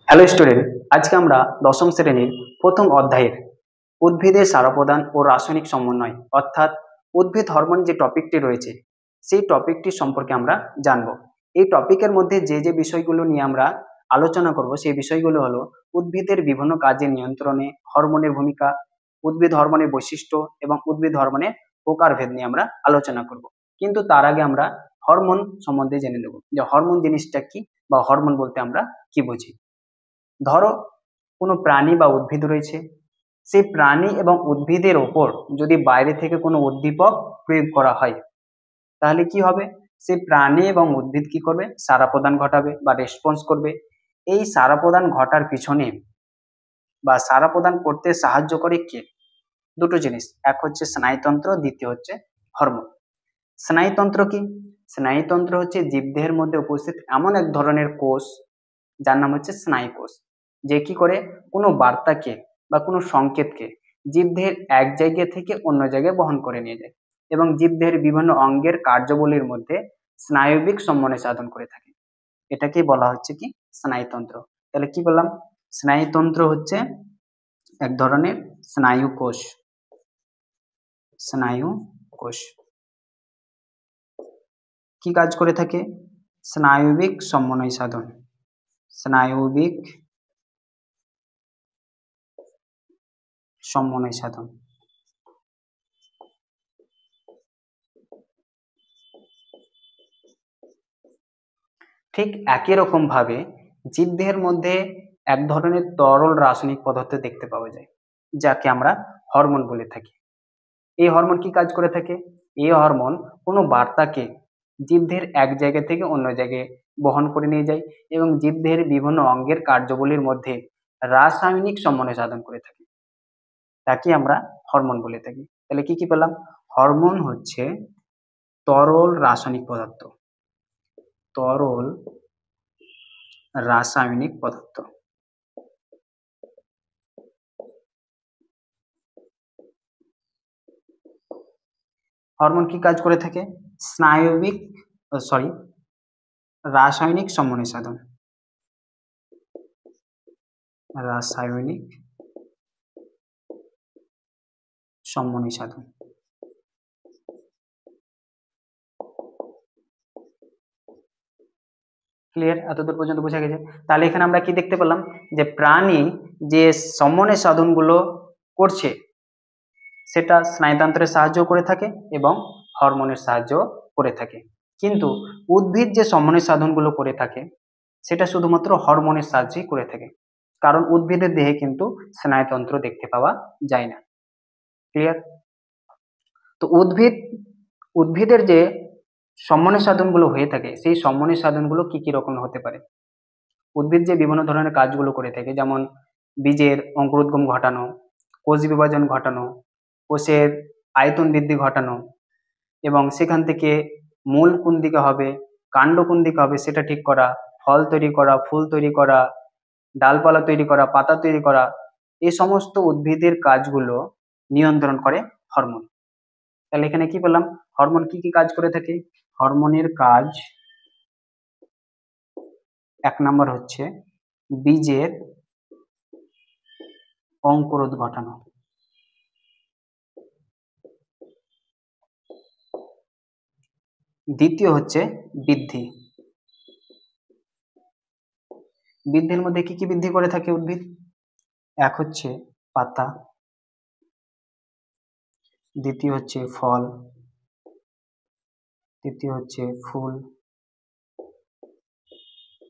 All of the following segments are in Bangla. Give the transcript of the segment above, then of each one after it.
হ্যালো স্টুডেন্ট, আজকে আমরা দশম শ্রেণীর প্রথম অধ্যায়ের উদ্ভিদের সারোপদান ও রাসায়নিক সমন্বয় অর্থাৎ উদ্ভিদ হরমোন যে টপিকটি রয়েছে সেই টপিকটি সম্পর্কে আমরা জানব। এই টপিকের মধ্যে যে যে বিষয়গুলো নিয়ে আমরা আলোচনা করব সেই বিষয়গুলো হলো উদ্ভিদের বিভিন্ন কাজের নিয়ন্ত্রণে হরমোনের ভূমিকা, উদ্ভিদ হরমোনের বৈশিষ্ট্য এবং উদ্ভিদ হরমোনের প্রকারভেদ নিয়ে আমরা আলোচনা করব। কিন্তু তার আগে আমরা হরমোন সম্বন্ধে জেনে নেব যে হরমোন জিনিসটা কি বা হরমোন বলতে আমরা কি বুঝি। ধরো কোনো প্রাণী বা উদ্ভিদ রয়েছে, সেই প্রাণী এবং উদ্ভিদের ওপর যদি বাইরে থেকে কোনো উদ্দীপক প্রয়োগ করা হয় তাহলে কি হবে, সেই প্রাণী এবং উদ্ভিদ কি করবে, সাড়া প্রদান ঘটাবে বা রেসপন্স করবে। এই সাড়া প্রদান ঘটার পিছনে বা সাড়া প্রদান করতে সাহায্য করে কে? দুটো জিনিস, এক হচ্ছে স্নায়ুতন্ত্র, দ্বিতীয় হচ্ছে হরমোন। স্নায়ুতন্ত্র কি? স্নায়ুতন্ত্র হচ্ছে জীবদেহের মধ্যে উপস্থিত এমন এক ধরনের কোষ যার নাম হচ্ছে স্নায়ু কোষ, যে কি করে কোনো বার্তাকে বা কোনো সংকেতকে জীবদেহের এক জায়গা থেকে অন্য জায়গায় বহন করে নিয়ে যায় এবং জীবদেহের বিভিন্ন অঙ্গের কার্যাবলীর মধ্যে স্নায়বিক সমন্বয় সাধন করে থাকে। এটাকে বলা হচ্ছে কি? স্নায়ুতন্ত্র। তাহলে কি বললাম? স্নায়ুতন্ত্র হচ্ছে এক ধরনের স্নায়ু কোষ। স্নায়ু কোষ কি কাজ করে থাকে? স্নায়বিক সমন্বয় সাধন। স্নায়বিক সমন্বয় সাধন। ঠিক একই রকম ভাবে জীবদেহের মধ্যে এক ধরনের তরল রাসায়নিক পদার্থ দেখতে পাওয়া যায় যাকে আমরা হরমোন বলে থাকি। এই হরমোন কি কাজ করে থাকে? এই হরমোন কোনো বার্তাকে জীবদেহের এক জায়গা থেকে অন্য জায়গায় বহন করে নিয়ে যায় এবং জীবদেহের বিভিন্ন অঙ্গের কার্যাবলীর মধ্যে রাসায়নিক সমন্বয় সাধন করে থাকে, তাকে আমরা হরমোন বলে থাকি। তাহলে কি কি পেলাম? হরমোন হচ্ছে তরল রাসায়নিক পদার্থ। তরল রাসায়নিক পদার্থ। হরমোন কি কাজ করে থাকে? স্নায়বিক রাসায়নিক সমন্বয় সাধন। রাসায়নিক সমন্বয় সাধন। ক্লিয়ার? এতদূর পর্যন্ত বোঝা গেছে? তাহলে এখানে আমরা কি দেখতে পেলাম যে প্রাণী যে সমন্বয় সাধনগুলো করছে সেটা স্নায়ুতন্ত্রের সাহায্য করে থাকে এবং হরমোনের সাহায্য করে থাকে, কিন্তু উদ্ভিদ যে সমন্বয় সাধনগুলো করে থাকে সেটা শুধুমাত্র হরমোনের সাহায্যেই করে থাকে, কারণ উদ্ভিদের দেহে কিন্তু স্নায়ুতন্ত্র দেখতে পাওয়া যায় না। ক্লিয়ার? তো উদ্ভিদের যে সমন্বয় সাধনগুলো হয়ে থাকে সেই সমন্বয় সাধনগুলো কি কি রকম হতে পারে? উদ্ভিদ যে বিভিন্ন ধরনের কাজগুলো করে থাকে, যেমন বীজের অঙ্কুরোদ্গম ঘটানো, কোষ বিভাজন ঘটানো, কোষের আয়তন বৃদ্ধি ঘটানো এবং সেখান থেকে মূল কোন দিকে হবে, কাণ্ড কোন দিকে হবে সেটা ঠিক করা, ফল তৈরি করা, ফুল তৈরি করা, ডালপালা তৈরি করা, পাতা তৈরি করা, এই সমস্ত উদ্ভিদের কাজগুলো নিয়ন্ত্রণ করে হরমোন। তাহলে এখানে কি পেলাম? হরমোন কি কি কাজ করে থাকে? হরমোনের কাজ এক নম্বর হচ্ছে বীজের অঙ্কুরোদ ঘটানো। দ্বিতীয় হচ্ছে বৃদ্ধি। বৃদ্ধির মধ্যে কি কি বৃদ্ধি করে থাকে উদ্ভিদ? এক হচ্ছে পাতা, দ্বিতীয় হচ্ছে ফল, তৃতীয় হচ্ছে ফুল,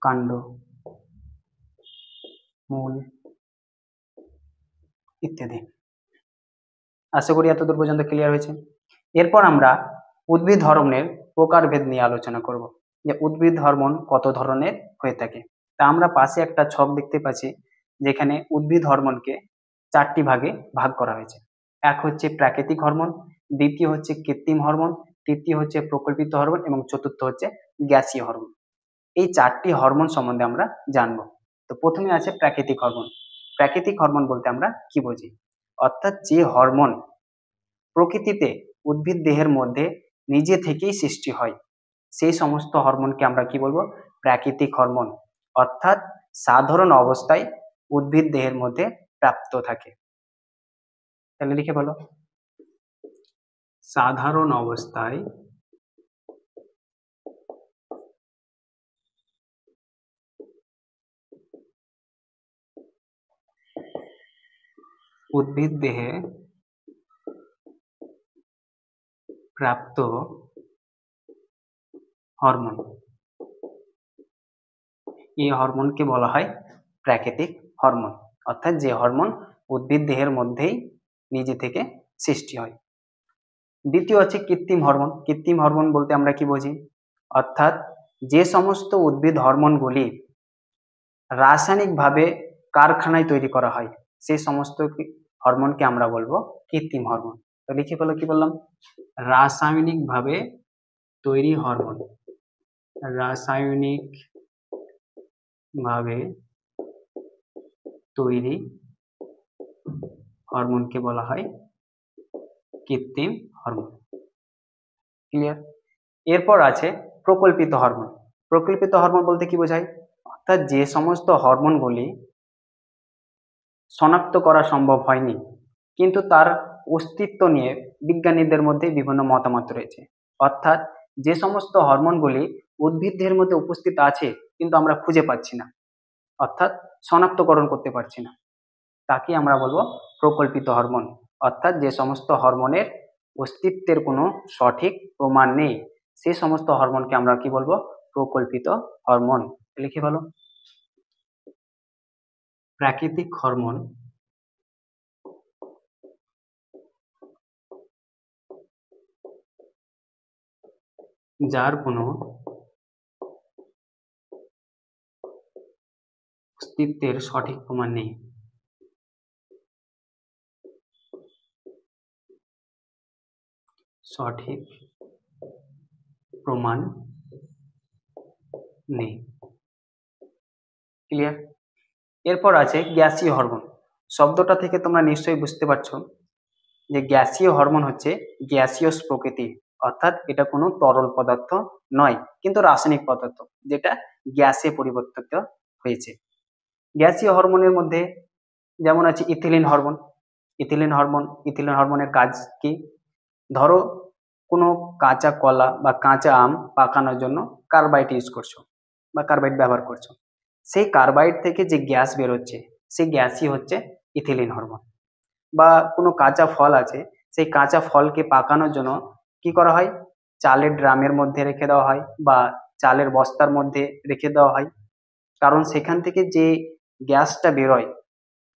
কাণ্ড, মূল ইত্যাদি। আশা করি এতদূর পর্যন্ত ক্লিয়ার হয়েছে। এরপর আমরা উদ্ভিদ হরমোনের প্রকারভেদ নিয়ে আলোচনা করব, যে উদ্ভিদ হরমোন কত ধরনের হয়ে থাকে। তা আমরা পাশে একটা ছক দেখতে পাচ্ছি যেখানে উদ্ভিদ হরমোনকে চারটি ভাগে ভাগ করা হয়েছে। এক হচ্ছে প্রাকৃতিক হরমোন, দ্বিতীয় হচ্ছে কৃত্রিম হরমোন, তৃতীয় হচ্ছে প্রকল্পিত হরমোন এবং চতুর্থ হচ্ছে গ্যাসীয় হরমোন। এই চারটি হরমোন সম্বন্ধে আমরা জানবো। তো প্রথমে আছে প্রাকৃতিক হরমোন। প্রাকৃতিক হরমোন বলতে আমরা কি বুঝি? অর্থাৎ যে হরমোন প্রকৃতিতে উদ্ভিদ দেহের মধ্যে নিজে থেকেই সৃষ্টি হয় সেই সমস্ত হরমোনকে আমরা কি বলবো? প্রাকৃতিক হরমোন। অর্থাৎ সাধারণ অবস্থায় উদ্ভিদ দেহের মধ্যে প্রাপ্ত থাকে। তাহলে লিখে বলো, সাধারণ অবস্থায় উদ্ভিদ দেহে প্রাপ্ত হরমোন, এই হরমোনকে বলা হয় প্রাকৃতিক হরমোন, অর্থাৎ যে হরমোন উদ্ভিদ দেহের মধ্যেই নিজে থেকে সৃষ্টি হয়। দ্বিতীয় হচ্ছে কৃত্রিম হরমোন। কৃত্রিম হরমোন বলতে আমরা কি বুঝি, অর্থাৎ যে সমস্ত উদ্ভিদ হরমোনগুলি রাসায়নিকভাবে কারখানায় তৈরি করা হয় সেই সমস্ত হরমোনকে আমরা বলবো কৃত্রিম হরমোন। তো লিখে ফেলো, কি বললাম, রাসায়নিকভাবে তৈরি হরমোন, রাসায়নিক ভাবে তৈরি হরমোনকে বলা হয় কৃত্রিম হরমোন। ক্লিয়ার? এরপর আছে প্রকল্পিত হরমোন। প্রকল্পিত হরমোন বলতে কি বোঝায়, অর্থাৎ যে সমস্ত হরমোনগুলি শনাক্ত করা সম্ভব হয়নি কিন্তু তার অস্তিত্ব নিয়ে বিজ্ঞানীদের মধ্যে বিভিন্ন মতামত রয়েছে, অর্থাৎ যে সমস্ত হরমোনগুলি উদ্ভিদের মধ্যে উপস্থিত আছে কিন্তু আমরা খুঁজে পাচ্ছি না, অর্থাৎ শনাক্তকরণ করতে পারছি না, তাকে আমরা বলবো প্রকল্পিত হরমোন। অর্থাৎ যে সমস্ত হরমোনের অস্তিত্বের কোনো সঠিক প্রমাণ নেই সেই সমস্ত হরমোনকে আমরা কি বলবো, প্রকল্পিত হরমোন। লিখে ভালো, প্রাকৃতিক হরমোন যার কোনো অস্তিত্বের সঠিক প্রমাণ নেই, সঠিক প্রমাণ নেই। ক্লিয়ার? এরপর আছে গ্যাসীয় হরমোন। শব্দটা থেকে তোমরা নিশ্চয়ই বুঝতে পারছো যে গ্যাসীয় হরমোন হচ্ছে গ্যাসীয় প্রকৃতি, অর্থাৎ এটা কোনো তরল পদার্থ নয় কিন্তু রাসায়নিক পদার্থ যেটা গ্যাসে পরিবর্তিত হয়েছে। গ্যাসীয় হরমোনের মধ্যে যেমন আছে ইথিলিন হরমোন। ইথিলিন হরমোনের কাজ কি, ধরো কোনো কাঁচা কলা বা কাঁচা আম পাকানোর জন্য কার্বাইড ইউজ করছো বা কার্বাইড ব্যবহার করছো, সেই কার্বাইড থেকে যে গ্যাস বেরোচ্ছে সেই গ্যাসই হচ্ছে ইথিলিন হরমোন। বা কোনো কাঁচা ফল আছে, সেই কাঁচা ফলকে পাকানোর জন্য কি করা হয়, চালের ড্রামের মধ্যে রেখে দেওয়া হয় বা চালের বস্তার মধ্যে রেখে দেওয়া হয়, কারণ সেখান থেকে যে গ্যাসটা বেরোয়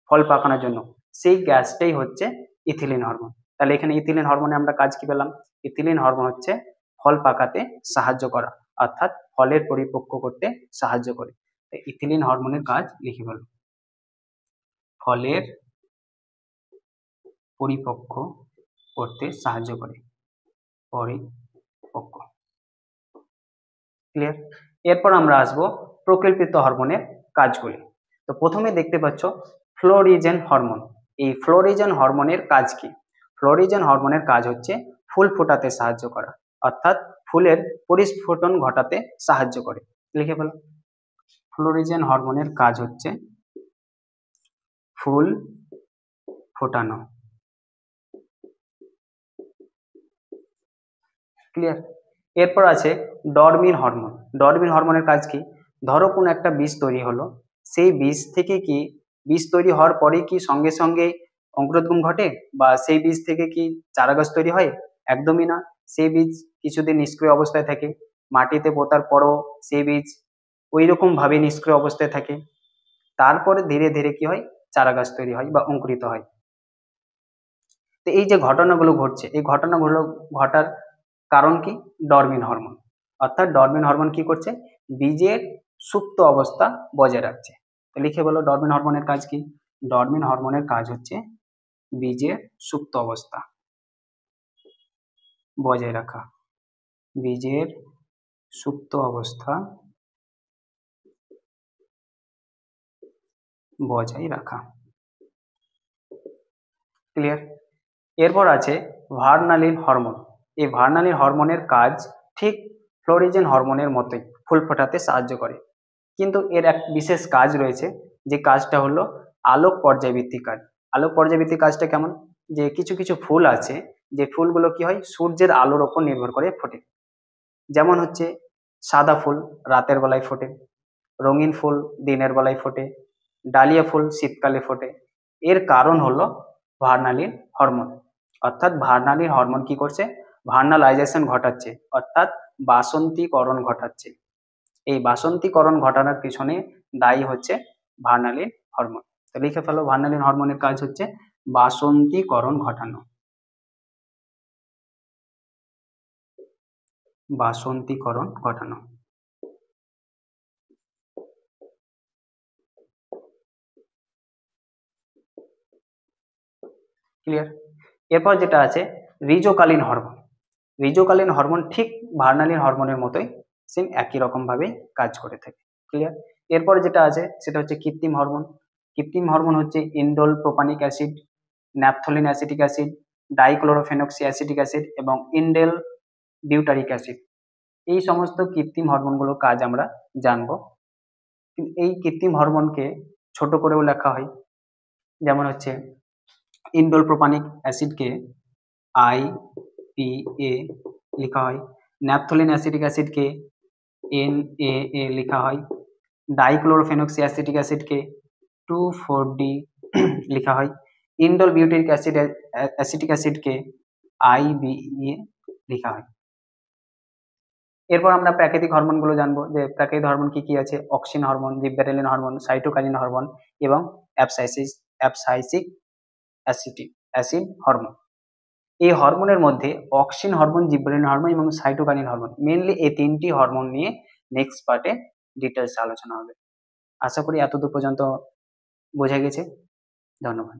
ফল পাকানোর জন্য সেই গ্যাসটাই হচ্ছে ইথিলিন হরমোন। তাহলে এখানে ইথিলিন হরমোনে আমরা কাজ কি পেলাম, ইথিলিন হরমোন হচ্ছে ফল পাকাতে সাহায্য করা, অর্থাৎ ফলের পরিপক্ক করতে সাহায্য করে। ইথিলিন হরমোনের কাজ লিখে ফেলো, ফলের পরিপক্ক করতে সাহায্য করে, পরিপক্ক। ক্লিয়ার? এরপর আমরা আসবো প্রকল্পিত হরমোনের কাজগুলি। তো প্রথমে দেখতে পাচ্ছ ফ্লোরিজেন হরমোন। এই ফ্লোরিজেন হরমোনের কাজ কি, ফ্লোরিজেন হরমোনের কাজ হচ্ছে ফুল ফোটাতে সাহায্য করা, অর্থাৎ ফুলের পরিস্ফুটন ঘটাতে সাহায্য করে। লিখে ফেলো, ফ্লোরিজেন হরমোনের কাজ হচ্ছে ফুল ফোটানো। ক্লিয়ার? এরপর আছে ডরমিন হরমোন। ডরমিন হরমোনের কাজ কি, ধরো কোনো একটা বীজ তৈরি হলো, সেই বীজ থেকে কি বীজ তৈরি হওয়ার পরে কি সঙ্গে সঙ্গে অঙ্কুরোদ্গম ঘটে বা সেই বীজ থেকে কি চারাগাছ তৈরি হয়? একদমই না। সেই বীজ কিছুদিন নিষ্ক্রিয় অবস্থায় থাকে, মাটিতে পোতার পরও সেই বীজ ওই রকম ভাবে নিষ্ক্রিয় অবস্থায় থাকে, তারপরে ধীরে ধীরে কি হয়, চারাগাছ তৈরি হয় বা অঙ্কুরিত হয়। তো এই যে ঘটনাগুলো ঘটছে, এই ঘটনাগুলো ঘটার কারণ কি, ডরমিন হরমোন। অর্থাৎ ডরমিন হরমোন কি করছে, বীজের সুপ্ত অবস্থা বজায় রাখছে। তো লিখে বলো ডরমিন হরমোনের কাজ কি, ডরমিন হরমোনের কাজ হচ্ছে বীজের সুপ্ত অবস্থা বজায় রাখা, বীজের সুপ্ত অবস্থা বজায় রাখা। ক্লিয়ার? এরপর আছে ভার্নালিন হরমোন। এই ভার্নালিন হরমোনের কাজ ঠিক ফ্লোরিজেন হরমোনের মতোই ফুল ফোটাতে সাহায্য করে। কিন্তু এর এক বিশেষ কাজ রয়েছে, যে কাজটা হলো আলোক পর্যায়বৃত্তিক কাজ। আলোক পর্যায়বৃত্তিক কাজটা কেমন, যে কিছু কিছু ফুল আছে, যে ফুলগুলো কি হয় সূর্যের আলোর ওপর নির্ভর করে ফোটে। যেমন হচ্ছে সাদা ফুল রাতের বেলায় ফোটে, রঙিন ফুল দিনের বেলায় ফোটে, ডালিয়া ফুল শীতকালে ফোটে। এর কারণ হলো ভার্নালিন হরমোন। অর্থাৎ ভার্নালিন হরমোন কি করছে, ভার্নালাইজেশন ঘটাচ্ছে, অর্থাৎ বাসন্তীকরণ ঘটাচ্ছে। এই বাসন্তীকরণ ঘটানোর পিছনে দায়ী হচ্ছে ভার্নালিন হরমোন। তো লিখে ফেলো, ভার্নালিন হরমোনের কাজ হচ্ছে বাসন্তীকরণ ঘটানো। বাসন্তীকরণ ঘটানো। ক্লিয়ার? এরপর যেটা আছে ঋজুকালীন হরমোন। ঋজুকালীন হরমোন ঠিক ভার্নালিন হরমোনের মতোই সেম একই রকম ভাবেই কাজ করে থাকে। ক্লিয়ার? এরপর যেটা আছে সেটা হচ্ছে কৃত্রিম হরমোন। কৃত্রিম হরমোন হচ্ছে indole propanoic acid, naphthalene acetic acid, dichlorophenoxy acetic acid এবং ইন্ডেল বিউটারিক অ্যাসিড। এই সমস্ত কৃত্রিম হরমোনগুলোর কাজ আমরা জানবো। এই কৃত্রিম হরমোনকে ছোট করেও লেখা হয়, যেমন হচ্ছে ইন্ডোল প্রোপানিক অ্যাসিডকে IPA লেখা হয়, ন্যাপথলিন অ্যাসিটিক অ্যাসিডকে NaA লেখা হয়, ডাইক্লোরোফেনক্সি অ্যাসিটিক অ্যাসিডকে 2,4-D লেখা হয়, ইন্ডোল বিউটারিক অ্যাসিটিক অ্যাসিডকে IBA লেখা হয়। এরপর আমরা প্রাকৃতিক হরমোনগুলো জানবো, যে প্রাকৃতিক হরমোন কি কি আছে, auxin hormone, gibberellin hormone, cytokinin hormone এবং অ্যাবসাইসিক অ্যাসিড হরমোন। এই হরমোনের মধ্যে অক্সিন হরমোন, জিবরেলিন হরমোন এবং সাইটোকাইনিন হরমোন, মেনলি এই তিনটি হরমোন নিয়ে নেক্সট পার্টে ডিটেলস আলোচনা হবে। আশা করি এতদূর পর্যন্ত বোঝা গেছে। ধন্যবাদ।